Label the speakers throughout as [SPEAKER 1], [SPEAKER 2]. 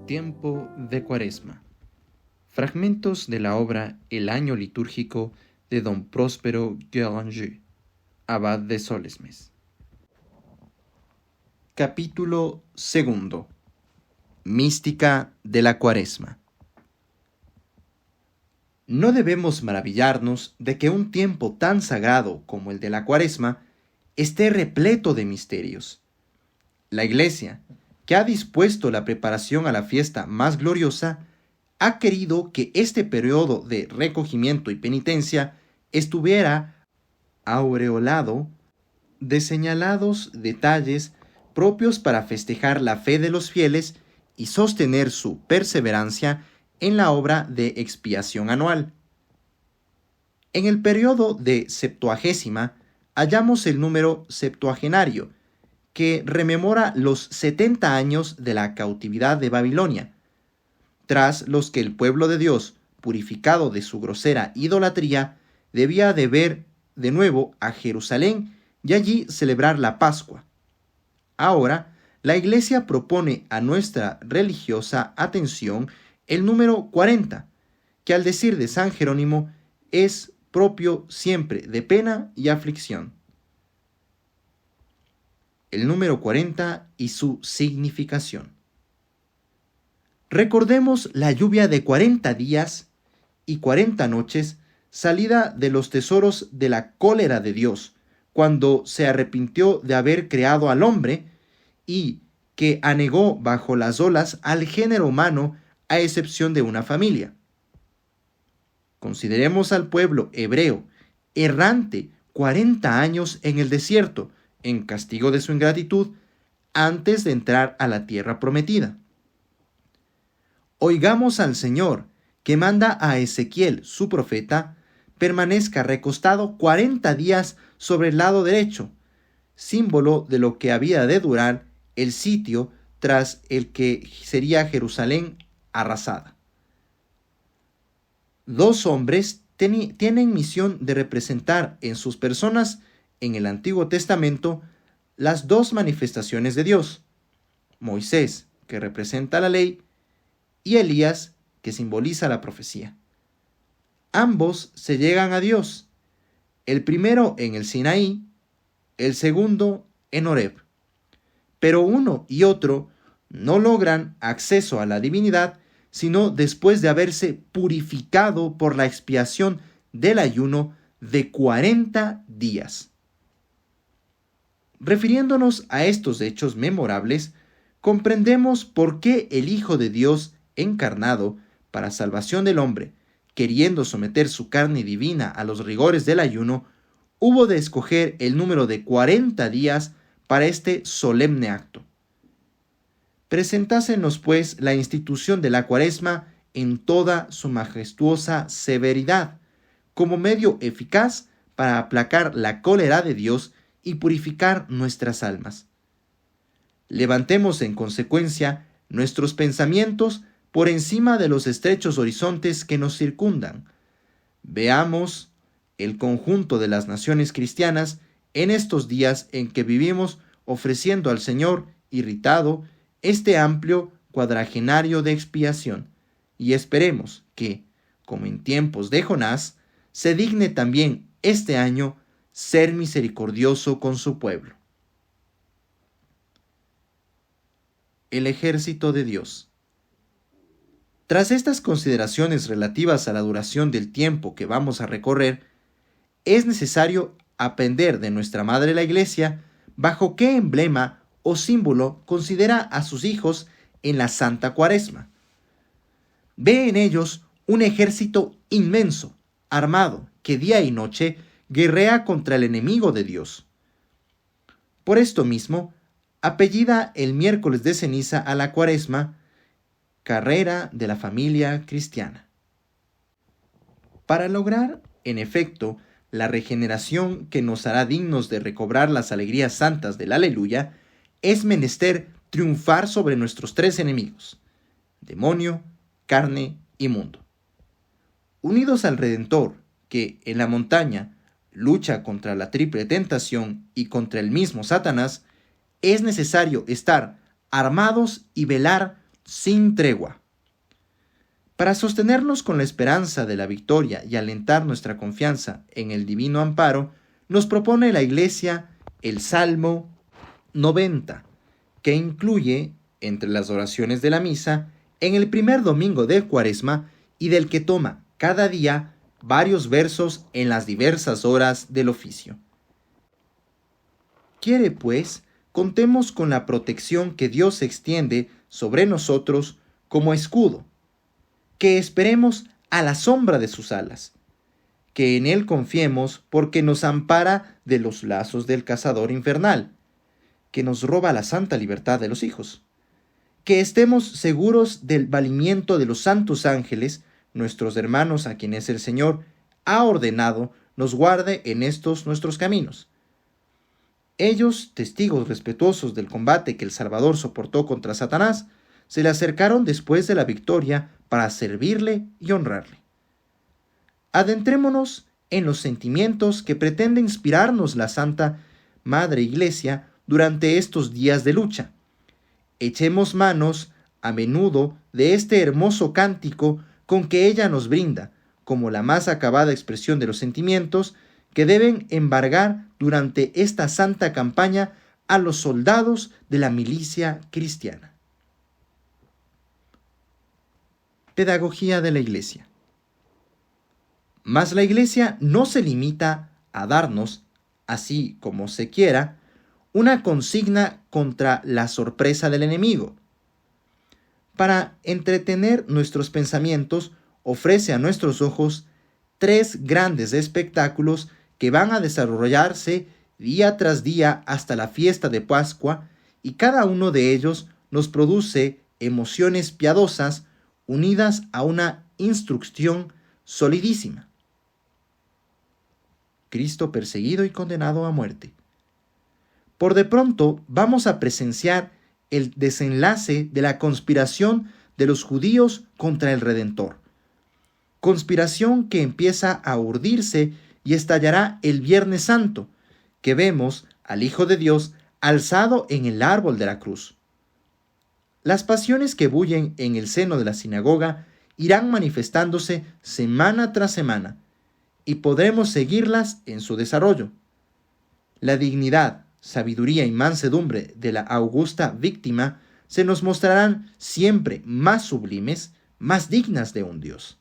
[SPEAKER 1] Tiempo de Cuaresma. Fragmentos de la obra El año litúrgico de don Próspero Guéranger, abad de Solesmes. Capítulo 2. Mística de la Cuaresma. No debemos maravillarnos de que un tiempo tan sagrado como el de la Cuaresma esté repleto de misterios. La Iglesia, que ha dispuesto la preparación a la fiesta más gloriosa, ha querido que este periodo de recogimiento y penitencia estuviera aureolado de señalados detalles propios para festejar la fe de los fieles y sostener su perseverancia en la obra de expiación anual. En el periodo de Septuagésima hallamos el número septuagenario, que rememora los 70 años de la cautividad de Babilonia, tras los que el pueblo de Dios, purificado de su grosera idolatría, debía de ver de nuevo a Jerusalén y allí celebrar la Pascua. Ahora, la Iglesia propone a nuestra religiosa atención el número 40, que al decir de San Jerónimo es propio siempre de pena y aflicción. El número 40 y su significación. Recordemos la lluvia de 40 días y 40 noches, salida de los tesoros de la cólera de Dios, cuando se arrepintió de haber creado al hombre y que anegó bajo las olas al género humano a excepción de una familia. Consideremos al pueblo hebreo, errante 40 años en el desierto, en castigo de su ingratitud, antes de entrar a la tierra prometida. Oigamos al Señor, que manda a Ezequiel, su profeta, permanezca recostado 40 días sobre el lado derecho, símbolo de lo que había de durar el sitio tras el que sería Jerusalén arrasada. Dos hombres tienen misión de representar en sus personas en el Antiguo Testamento las dos manifestaciones de Dios: Moisés, que representa la ley, y Elías, que simboliza la profecía. Ambos se llegan a Dios, el primero en el Sinaí, el segundo en Horeb. Pero uno y otro no logran acceso a la divinidad sino después de haberse purificado por la expiación del ayuno de 40 días. Refiriéndonos a estos hechos memorables, comprendemos por qué el Hijo de Dios encarnado para salvación del hombre, queriendo someter su carne divina a los rigores del ayuno, hubo de escoger el número de 40 días para este solemne acto. Presentásenos, pues, la institución de la Cuaresma en toda su majestuosa severidad, como medio eficaz para aplacar la cólera de Dios y purificar nuestras almas. Levantemos en consecuencia nuestros pensamientos por encima de los estrechos horizontes que nos circundan. Veamos el conjunto de las naciones cristianas en estos días en que vivimos, ofreciendo al Señor, irritado, este amplio cuadragenario de expiación, y esperemos que, como en tiempos de Jonás, se digne también este año ser misericordioso con su pueblo. El ejército de Dios. Tras estas consideraciones relativas a la duración del tiempo que vamos a recorrer, es necesario aprender de nuestra Madre la Iglesia bajo qué emblema o símbolo considera a sus hijos en la Santa Cuaresma. Ve en ellos un ejército inmenso, armado, que día y noche guerrea contra el enemigo de Dios. Por esto mismo, apellida el miércoles de ceniza a la Cuaresma, carrera de la familia cristiana. Para lograr, en efecto, la regeneración que nos hará dignos de recobrar las alegrías santas del Aleluya, es menester triunfar sobre nuestros tres enemigos: demonio, carne y mundo. unidos al Redentor, que en la montaña lucha contra la triple tentación y contra el mismo Satanás, es necesario estar armados y velar sin tregua. Para sostenernos con la esperanza de la victoria y alentar nuestra confianza en el divino amparo, nos propone la Iglesia el Salmo 90, que incluye, entre las oraciones de la misa, en el primer domingo de Cuaresma y del que toma cada día varios versos en las diversas horas del oficio. Quiere, pues, contemos con la protección que Dios extiende sobre nosotros como escudo, que esperemos a la sombra de sus alas, que en Él confiemos porque nos ampara de los lazos del cazador infernal, que nos roba la santa libertad de los hijos, que estemos seguros del valimiento de los santos ángeles, nuestros hermanos a quienes el Señor ha ordenado nos guarde en estos nuestros caminos. Ellos, testigos respetuosos del combate que el Salvador soportó contra Satanás, se le acercaron después de la victoria para servirle y honrarle. Adentrémonos en los sentimientos que pretende inspirarnos la Santa Madre Iglesia durante estos días de lucha. Echemos manos a menudo de este hermoso cántico con que ella nos brinda, como la más acabada expresión de los sentimientos que deben embargar durante esta santa campaña a los soldados de la milicia cristiana. Pedagogía de la Iglesia. Mas la Iglesia no se limita a darnos, así como se quiera, una consigna contra la sorpresa del enemigo. Para entretener nuestros pensamientos, ofrece a nuestros ojos 3 grandes espectáculos que van a desarrollarse día tras día hasta la fiesta de Pascua, y cada uno de ellos nos produce emociones piadosas unidas a una instrucción solidísima. Cristo perseguido y condenado a muerte. Por de pronto vamos a presenciar el desenlace de la conspiración de los judíos contra el Redentor. Conspiración que empieza a urdirse y estallará el Viernes Santo, que vemos al Hijo de Dios alzado en el árbol de la cruz. Las pasiones que bullen en el seno de la sinagoga irán manifestándose semana tras semana, y podremos seguirlas en su desarrollo. La dignidad, sabiduría y mansedumbre de la augusta víctima se nos mostrarán siempre más sublimes, más dignas de un Dios.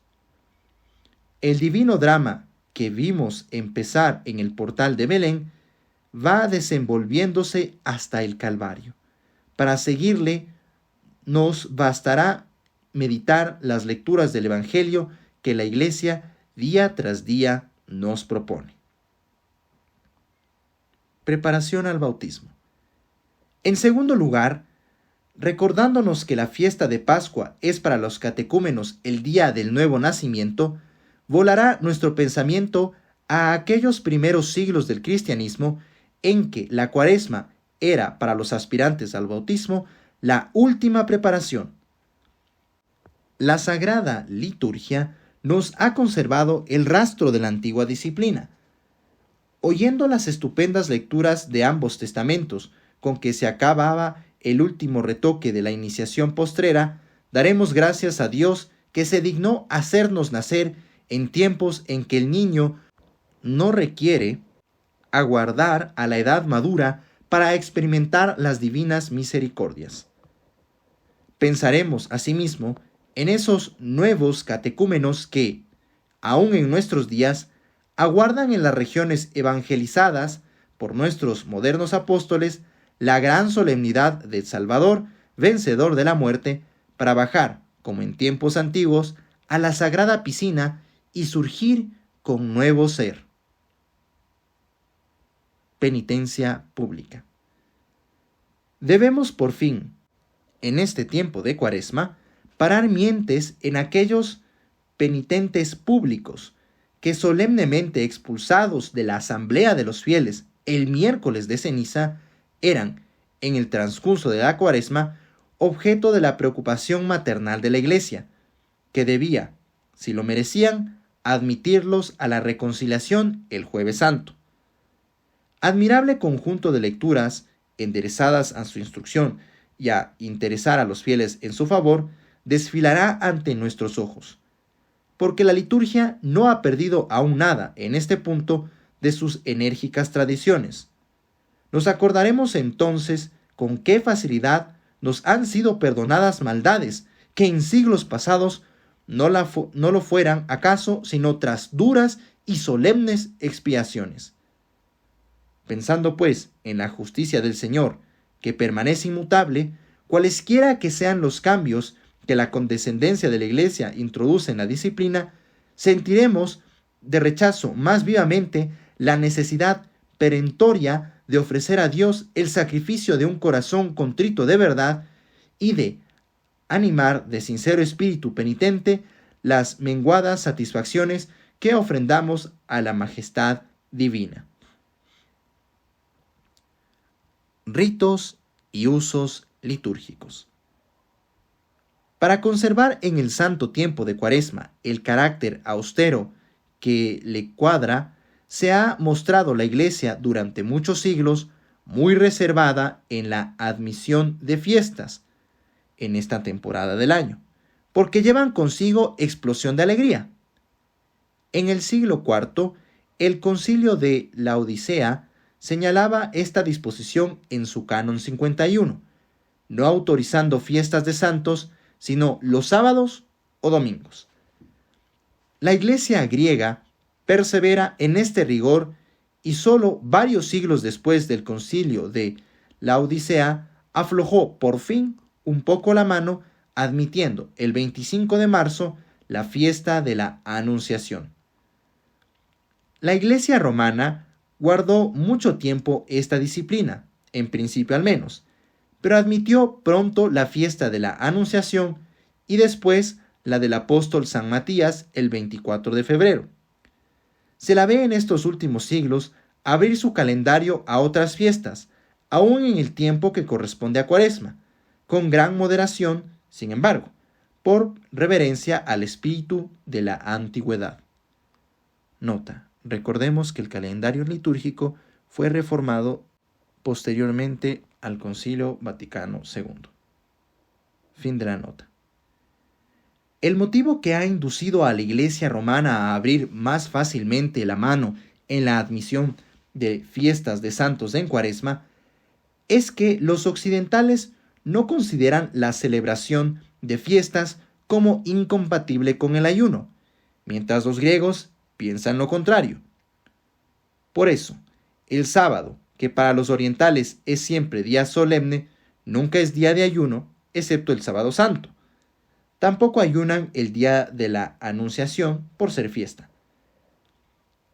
[SPEAKER 1] El divino drama que vimos empezar en el portal de Belén va desenvolviéndose hasta el Calvario. Para seguirle, nos bastará meditar las lecturas del Evangelio que la Iglesia día tras día nos propone. Preparación al bautismo. En segundo lugar, recordándonos que la fiesta de Pascua es para los catecúmenos el día del nuevo nacimiento, volará nuestro pensamiento a aquellos primeros siglos del cristianismo en que la Cuaresma era para los aspirantes al bautismo la última preparación. La Sagrada Liturgia nos ha conservado el rastro de la antigua disciplina. Oyendo las estupendas lecturas de ambos testamentos, con que se acababa el último retoque de la iniciación postrera, daremos gracias a Dios que se dignó hacernos nacer en tiempos en que el niño no requiere aguardar a la edad madura para experimentar las divinas misericordias. Pensaremos asimismo en esos nuevos catecúmenos que, aún en nuestros días, aguardan en las regiones evangelizadas por nuestros modernos apóstoles la gran solemnidad del Salvador, vencedor de la muerte, para bajar, como en tiempos antiguos, a la sagrada piscina y surgir con nuevo ser. Penitencia pública. Debemos por fin, en este tiempo de Cuaresma, parar mientes en aquellos penitentes públicos que solemnemente expulsados de la asamblea de los fieles el miércoles de ceniza, eran, en el transcurso de la Cuaresma, objeto de la preocupación maternal de la Iglesia, que debía, si lo merecían, admitirlos a la reconciliación el Jueves Santo. Admirable conjunto de lecturas enderezadas a su instrucción y a interesar a los fieles en su favor, desfilará ante nuestros ojos, porque la liturgia no ha perdido aún nada en este punto de sus enérgicas tradiciones. Nos acordaremos entonces con qué facilidad nos han sido perdonadas maldades que en siglos pasados no lo fueran acaso sino tras duras y solemnes expiaciones. Pensando pues en la justicia del Señor, que permanece inmutable, cualesquiera que sean los cambios que la condescendencia de la Iglesia introduce en la disciplina, sentiremos de rechazo más vivamente la necesidad perentoria de ofrecer a Dios el sacrificio de un corazón contrito de verdad y de animar de sincero espíritu penitente las menguadas satisfacciones que ofrendamos a la majestad divina. Ritos y usos litúrgicos. Para conservar en el santo tiempo de Cuaresma el carácter austero que le cuadra, se ha mostrado la Iglesia durante muchos siglos muy reservada en la admisión de fiestas en esta temporada del año, porque llevan consigo explosión de alegría. En el siglo IV, el Concilio de Laodicea señalaba esta disposición en su Canon 51, no autorizando fiestas de santos, sino los sábados o domingos. La Iglesia griega persevera en este rigor y solo varios siglos después del Concilio de Laodicea aflojó por fin un poco la mano, admitiendo el 25 de marzo la fiesta de la Anunciación. La Iglesia romana guardó mucho tiempo esta disciplina, en principio al menos, pero admitió pronto la fiesta de la Anunciación y después la del apóstol San Matías el 24 de febrero. Se la ve en estos últimos siglos abrir su calendario a otras fiestas, aún en el tiempo que corresponde a Cuaresma, con gran moderación, sin embargo, por reverencia al espíritu de la antigüedad. Nota: recordemos que el calendario litúrgico fue reformado posteriormente al Concilio Vaticano II. Fin de la nota. El motivo que ha inducido a la Iglesia romana a abrir más fácilmente la mano en la admisión de fiestas de santos en Cuaresma es que los occidentales no consideran la celebración de fiestas como incompatible con el ayuno, mientras los griegos piensan lo contrario. Por eso, el sábado, que para los orientales es siempre día solemne, nunca es día de ayuno, excepto el sábado santo. Tampoco ayunan el día de la Anunciación por ser fiesta.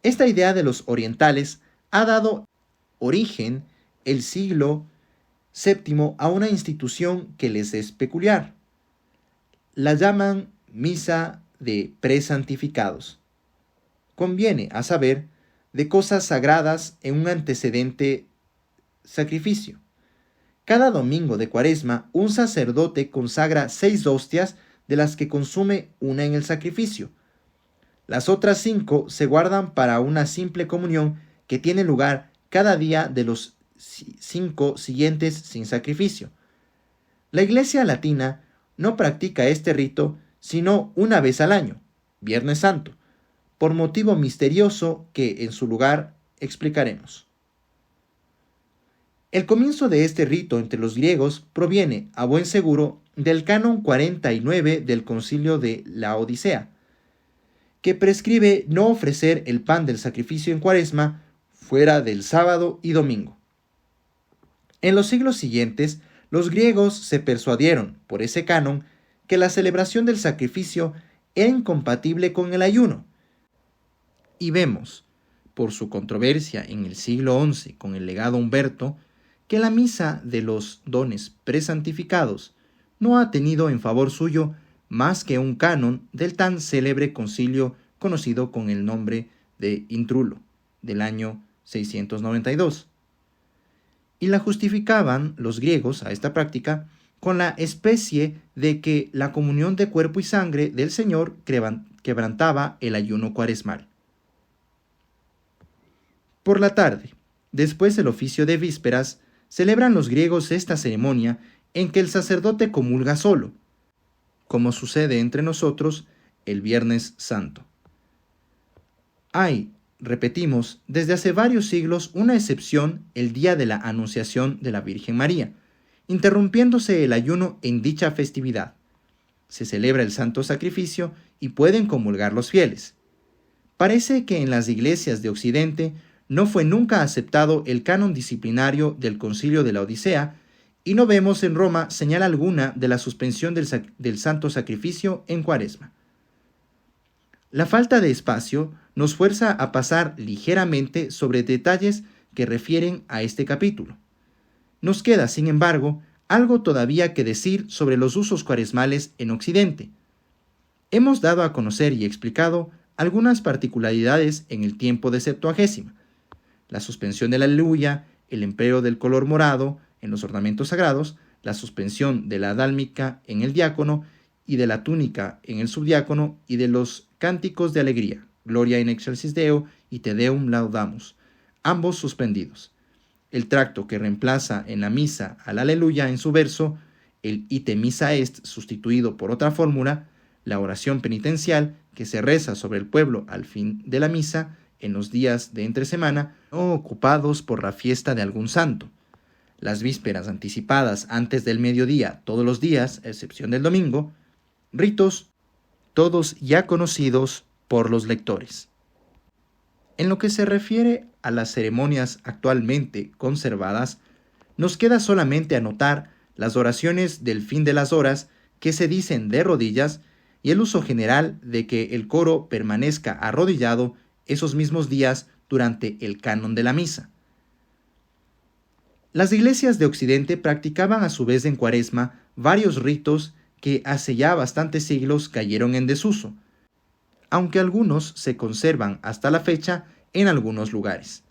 [SPEAKER 1] Esta idea de los orientales ha dado origen el siglo VII a una institución que les es peculiar. La llaman misa de presantificados. Conviene, a saber, de cosas sagradas en un antecedente sacrificio. Cada domingo de Cuaresma, un sacerdote consagra 6 hostias, de las que consume una en el sacrificio. Las otras 5 se guardan para una simple comunión que tiene lugar cada día de los 5 siguientes sin sacrificio. La Iglesia latina no practica este rito sino una vez al año, Viernes Santo, por motivo misterioso que en su lugar explicaremos. El comienzo de este rito entre los griegos proviene, a buen seguro, del Canon 49 del Concilio de Laodicea, que prescribe no ofrecer el pan del sacrificio en Cuaresma fuera del sábado y domingo. En los siglos siguientes, los griegos se persuadieron, por ese canon, que la celebración del sacrificio era incompatible con el ayuno. Y vemos, por su controversia en el siglo XI con el legado Humberto, que la misa de los dones presantificados no ha tenido en favor suyo más que un canon del tan célebre concilio conocido con el nombre de Intrulo, del año 692. Y la justificaban los griegos a esta práctica con la especie de que la comunión de cuerpo y sangre del Señor quebrantaba el ayuno cuaresmal. Por la tarde, después del oficio de vísperas, celebran los griegos esta ceremonia en que el sacerdote comulga solo, como sucede entre nosotros el Viernes Santo. Hay, repetimos, desde hace varios siglos una excepción el día de la Anunciación de la Virgen María, interrumpiéndose el ayuno en dicha festividad. Se celebra el Santo Sacrificio y pueden comulgar los fieles. Parece que en las iglesias de Occidente no fue nunca aceptado el canon disciplinario del Concilio de la Odisea y no vemos en Roma señal alguna de la suspensión del Santo Sacrificio en Cuaresma. La falta de espacio nos fuerza a pasar ligeramente sobre detalles que refieren a este capítulo. Nos queda, sin embargo, algo todavía que decir sobre los usos cuaresmales en Occidente. Hemos dado a conocer y explicado algunas particularidades en el tiempo de Septuagésima: la suspensión de la aleluya, el empleo del color morado en los ornamentos sagrados, la suspensión de la dálmica en el diácono y de la túnica en el subdiácono y de los cánticos de alegría, Gloria in excelsis Deo y Te Deum laudamus, ambos suspendidos. El tracto que reemplaza en la misa al aleluya en su verso, el ite missa est sustituido por otra fórmula, la oración penitencial que se reza sobre el pueblo al fin de la misa en los días de entre semana o ocupados por la fiesta de algún santo, las vísperas anticipadas antes del mediodía todos los días, a excepción del domingo, ritos todos ya conocidos por los lectores. En lo que se refiere a las ceremonias actualmente conservadas, nos queda solamente anotar las oraciones del fin de las horas que se dicen de rodillas y el uso general de que el coro permanezca arrodillado esos mismos días durante el canon de la misa. Las iglesias de Occidente practicaban a su vez en Cuaresma varios ritos que hace ya bastantes siglos cayeron en desuso, aunque algunos se conservan hasta la fecha en algunos lugares.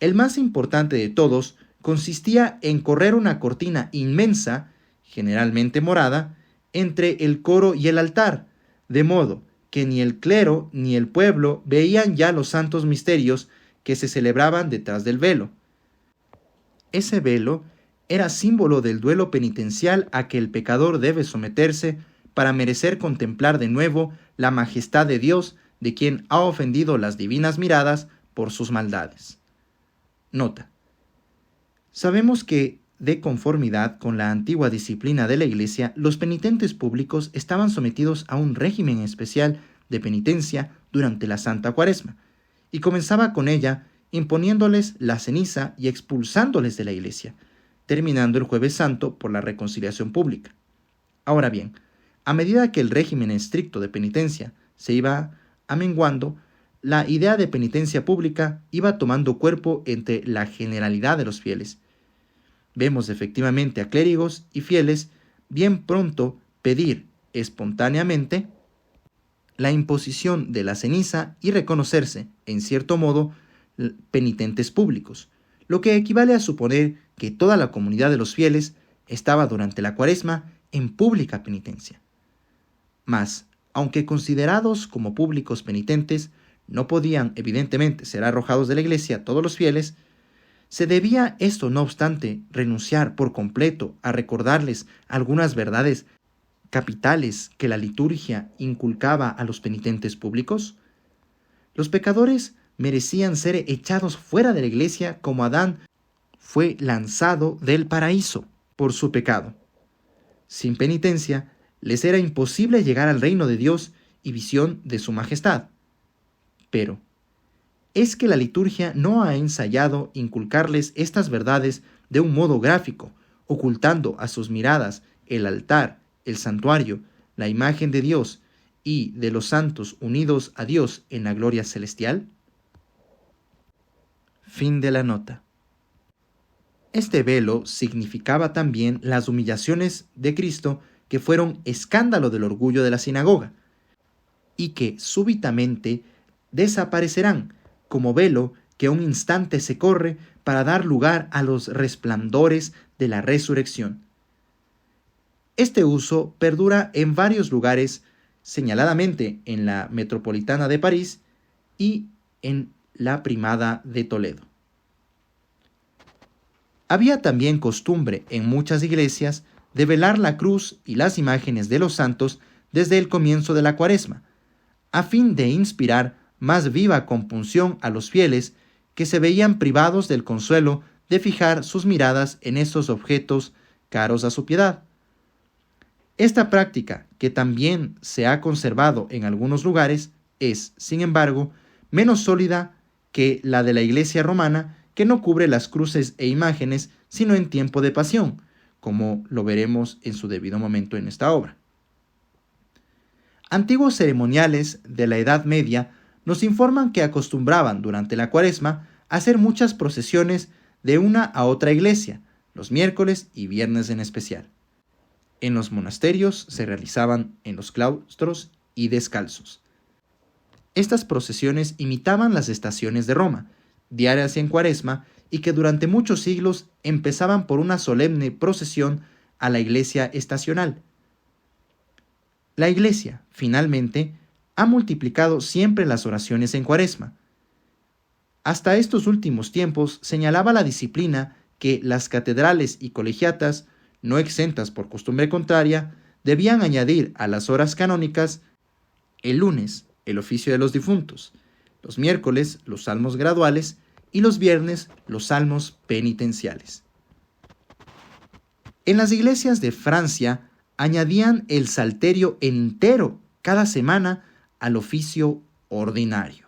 [SPEAKER 1] El más importante de todos consistía en correr una cortina inmensa, generalmente morada, entre el coro y el altar, de modo que ni el clero ni el pueblo veían ya los santos misterios que se celebraban detrás del velo. Ese velo era símbolo del duelo penitencial a que el pecador debe someterse para merecer contemplar de nuevo la majestad de Dios, de quien ha ofendido las divinas miradas por sus maldades. Nota: sabemos que, de conformidad con la antigua disciplina de la Iglesia, los penitentes públicos estaban sometidos a un régimen especial de penitencia durante la Santa Cuaresma, y comenzaba con ella imponiéndoles la ceniza y expulsándoles de la Iglesia, terminando el Jueves Santo por la reconciliación pública. Ahora bien, a medida que el régimen estricto de penitencia se iba amenguando, la idea de penitencia pública iba tomando cuerpo entre la generalidad de los fieles. Vemos efectivamente a clérigos y fieles bien pronto pedir espontáneamente la imposición de la ceniza y reconocerse, en cierto modo, penitentes públicos, lo que equivale a suponer que toda la comunidad de los fieles estaba durante la Cuaresma en pública penitencia. Mas, aunque considerados como públicos penitentes, no podían evidentemente ser arrojados de la iglesia todos los fieles, se debía esto, no obstante, renunciar por completo a recordarles algunas verdades capitales que la liturgia inculcaba a los penitentes públicos. Los pecadores merecían ser echados fuera de la iglesia como Adán fue lanzado del paraíso por su pecado. Sin penitencia, les era imposible llegar al reino de Dios y visión de su majestad. Pero, ¿es que la liturgia no ha ensayado inculcarles estas verdades de un modo gráfico, ocultando a sus miradas el altar, el santuario, la imagen de Dios y de los santos unidos a Dios en la gloria celestial? Fin de la nota. Este velo significaba también las humillaciones de Cristo que fueron escándalo del orgullo de la sinagoga y que súbitamente desaparecerán como velo que un instante se corre para dar lugar a los resplandores de la resurrección. Este uso perdura en varios lugares, señaladamente en la Metropolitana de París y en la Primada de Toledo. Había también costumbre en muchas iglesias de velar la cruz y las imágenes de los santos desde el comienzo de la Cuaresma, a fin de inspirar más viva compunción a los fieles que se veían privados del consuelo de fijar sus miradas en estos objetos caros a su piedad. Esta práctica, que también se ha conservado en algunos lugares, es, sin embargo, menos sólida que la de la Iglesia romana, que no cubre las cruces e imágenes sino en tiempo de pasión, como lo veremos en su debido momento en esta obra. Antiguos ceremoniales de la Edad Media nos informan que acostumbraban durante la Cuaresma hacer muchas procesiones de una a otra iglesia, los miércoles y viernes en especial. En los monasterios se realizaban en los claustros y descalzos. Estas procesiones imitaban las estaciones de Roma, diarias en Cuaresma, y que durante muchos siglos empezaban por una solemne procesión a la iglesia estacional. La iglesia, finalmente, ha multiplicado siempre las oraciones en Cuaresma. Hasta estos últimos tiempos señalaba la disciplina que las catedrales y colegiatas, no exentas por costumbre contraria, debían añadir a las horas canónicas el lunes, el oficio de los difuntos, los miércoles, los salmos graduales, y los viernes, los salmos penitenciales. En las iglesias de Francia añadían el salterio entero cada semana al oficio ordinario.